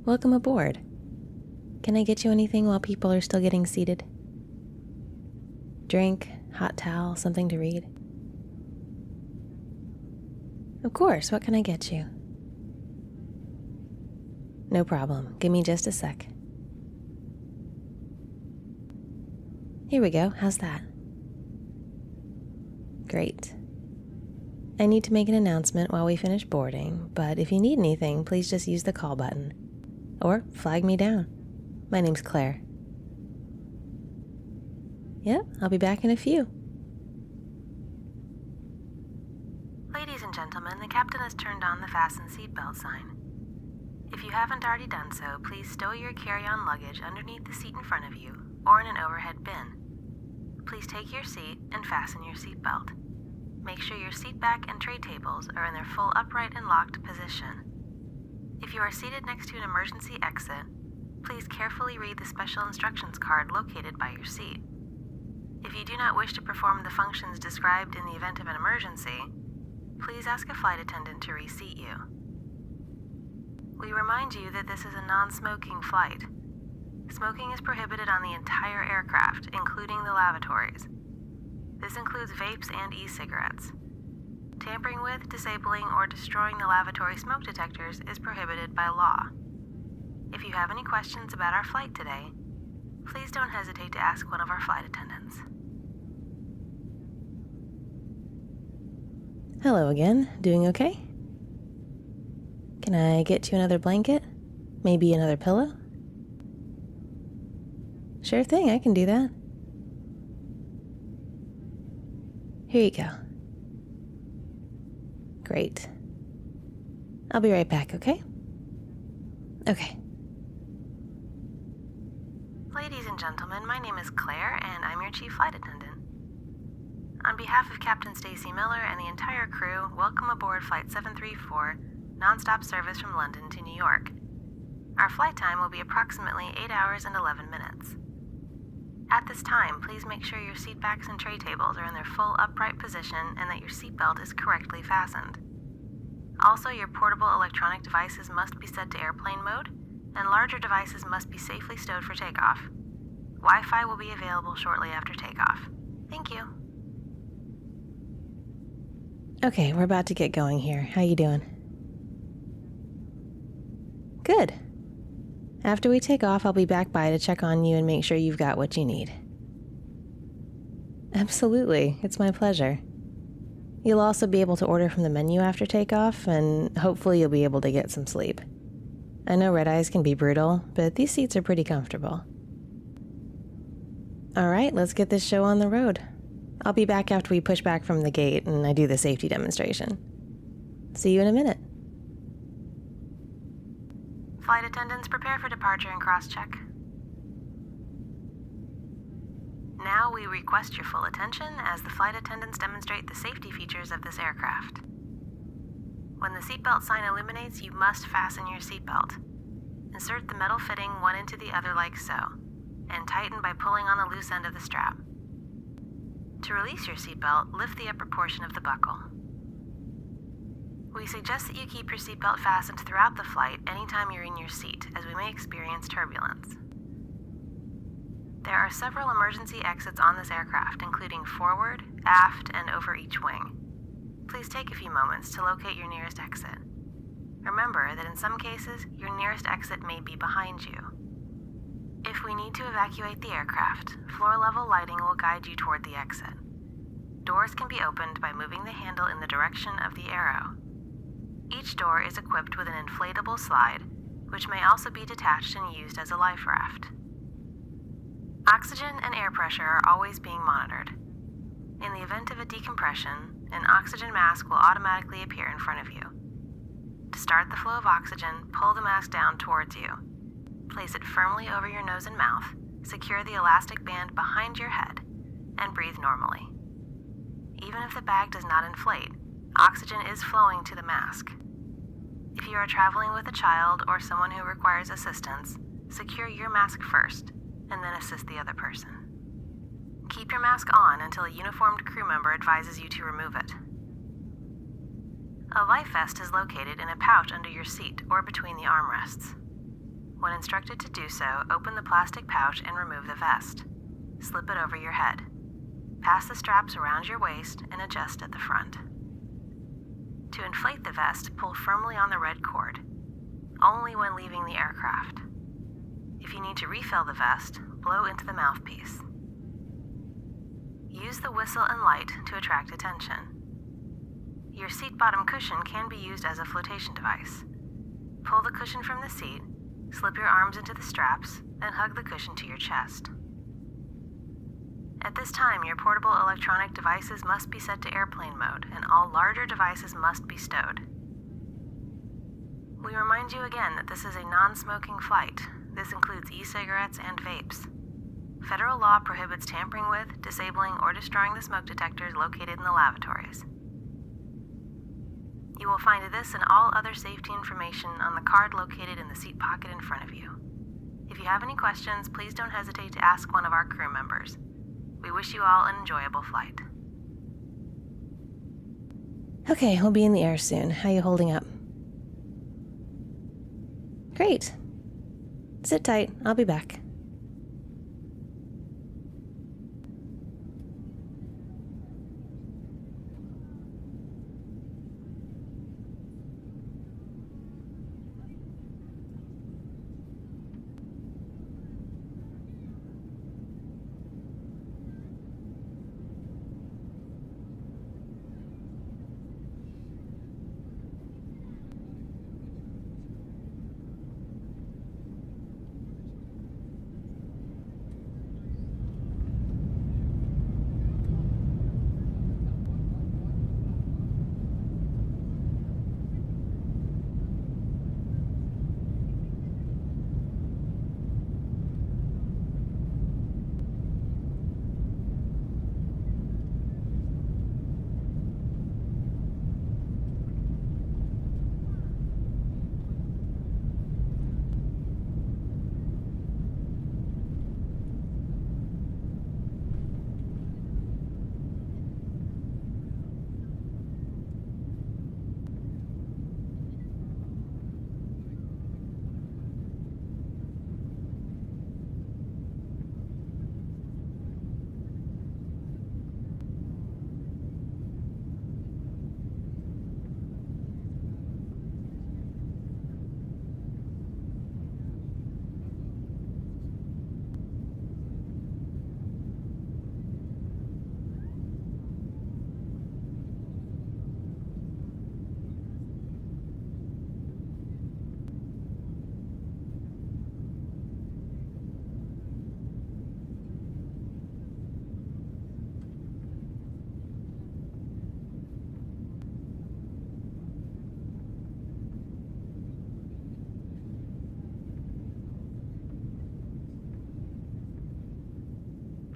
Welcome aboard. Can I get you anything while people are still getting seated? Drink, hot towel, something to read? Of course, what can I get you? No problem, give me just a sec. Here we go, how's that? Great. I need to make an announcement while we finish boarding, but if you need anything, please just use the call button. Or flag me down. My name's Claire. Yep, I'll be back in a few. Ladies and gentlemen, the captain has turned on the fasten seatbelt sign. If you haven't already done so, please stow your carry-on luggage underneath the seat in front of you or in an overhead bin. Please take your seat and fasten your seatbelt. Make sure your seat back and tray tables are in their full upright and locked position. If you are seated next to an emergency exit, please carefully read the special instructions card located by your seat. If you do not wish to perform the functions described in the event of an emergency, please ask a flight attendant to reseat you. We remind you that this is a non-smoking flight. Smoking is prohibited on the entire aircraft, including the lavatories. This includes vapes and e-cigarettes. Tampering with, disabling, or destroying the lavatory smoke detectors is prohibited by law. If you have any questions about our flight today, please don't hesitate to ask one of our flight attendants. Hello again, doing okay? Can I get you another blanket? Maybe another pillow? Sure thing, I can do that. Here you go. Great. I'll be right back, okay? Okay. Ladies and gentlemen, my name is Claire, and I'm your chief flight attendant. On behalf of Captain Stacy Miller and the entire crew, welcome aboard Flight 734, non-stop service from London to New York. Our flight time will be approximately 8 hours and 11 minutes. At this time, please make sure your seat backs and tray tables are in their full upright position and that your seatbelt is correctly fastened. Also, your portable electronic devices must be set to airplane mode, and larger devices must be safely stowed for takeoff. Wi-Fi will be available shortly after takeoff. Thank you. Okay, we're about to get going here. How you doing? Good. After we take off, I'll be back by to check on you and make sure you've got what you need. Absolutely, it's my pleasure. You'll also be able to order from the menu after takeoff, and hopefully you'll be able to get some sleep. I know red eyes can be brutal, but these seats are pretty comfortable. Alright, let's get this show on the road. I'll be back after we push back from the gate and I do the safety demonstration. See you in a minute. Flight attendants, prepare for departure and cross-check. Now we request your full attention as the flight attendants demonstrate the safety features of this aircraft. When the seatbelt sign illuminates, you must fasten your seatbelt. Insert the metal fitting one into the other like so, and tighten by pulling on the loose end of the strap. To release your seatbelt, lift the upper portion of the buckle. We suggest that you keep your seatbelt fastened throughout the flight anytime you're in your seat, as we may experience turbulence. There are several emergency exits on this aircraft, including forward, aft, and over each wing. Please take a few moments to locate your nearest exit. Remember that in some cases, your nearest exit may be behind you. If we need to evacuate the aircraft, floor-level lighting will guide you toward the exit. Doors can be opened by moving the handle in the direction of the arrow. Each door is equipped with an inflatable slide, which may also be detached and used as a life raft. Oxygen and air pressure are always being monitored. In the event of a decompression, an oxygen mask will automatically appear in front of you. To start the flow of oxygen, pull the mask down towards you. Place it firmly over your nose and mouth, secure the elastic band behind your head, and breathe normally. Even if the bag does not inflate, oxygen is flowing to the mask. If you are traveling with a child or someone who requires assistance, secure your mask first, and then assist the other person. Keep your mask on until a uniformed crew member advises you to remove it. A life vest is located in a pouch under your seat or between the armrests. When instructed to do so, open the plastic pouch and remove the vest. Slip it over your head. Pass the straps around your waist and adjust at the front. To inflate the vest, pull firmly on the red cord, only when leaving the aircraft. If you need to refill the vest, blow into the mouthpiece. Use the whistle and light to attract attention. Your seat bottom cushion can be used as a flotation device. Pull the cushion from the seat, slip your arms into the straps, and hug the cushion to your chest. At this time, your portable electronic devices must be set to airplane mode, and all larger devices must be stowed. We remind you again that this is a non-smoking flight. This includes e-cigarettes and vapes. Federal law prohibits tampering with, disabling, or destroying the smoke detectors located in the lavatories. You will find this and all other safety information on the card located in the seat pocket in front of you. If you have any questions, please don't hesitate to ask one of our crew members. We wish you all an enjoyable flight. Okay, we'll be in the air soon. How you holding up? Great. Sit tight. I'll be back.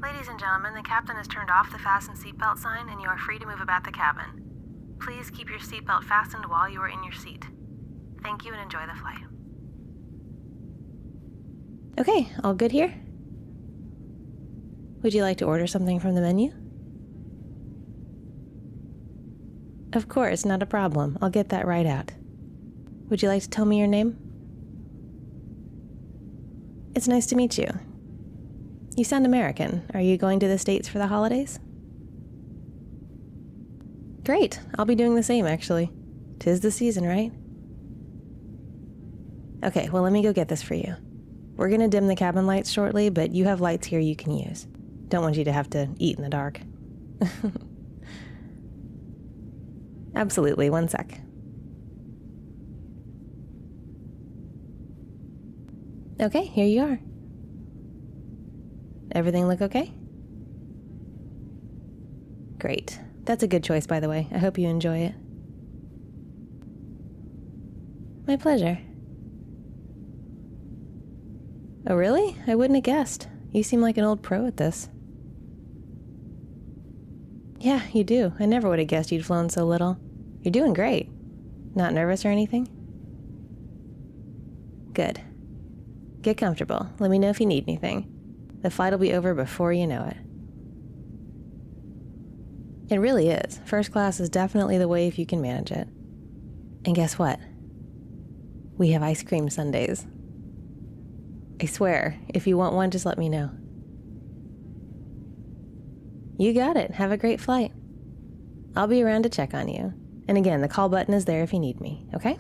Ladies and gentlemen, the captain has turned off the fasten seatbelt sign and you are free to move about the cabin. Please keep your seatbelt fastened while you are in your seat. Thank you and enjoy the flight. Okay, all good here? Would you like to order something from the menu? Of course, not a problem. I'll get that right out. Would you like to tell me your name? It's nice to meet you. You sound American. Are you going to the States for the holidays? Great. I'll be doing the same, actually. 'Tis the season, right? Okay, well, let me go get this for you. We're gonna dim the cabin lights shortly, but you have lights here you can use. Don't want you to have to eat in the dark. Absolutely, one sec. Okay, here you are. Everything look okay? Great. That's a good choice, by the way. I hope you enjoy it. My pleasure. Oh, really? I wouldn't have guessed. You seem like an old pro at this. Yeah, you do. I never would have guessed you'd flown so little. You're doing great. Not nervous or anything? Good. Get comfortable. Let me know if you need anything. The flight will be over before you know it. It really is. First class is definitely the way if you can manage it. And guess what? We have ice cream sundaes. I swear, if you want one, just let me know. You got it. Have a great flight. I'll be around to check on you. And again, the call button is there if you need me, okay?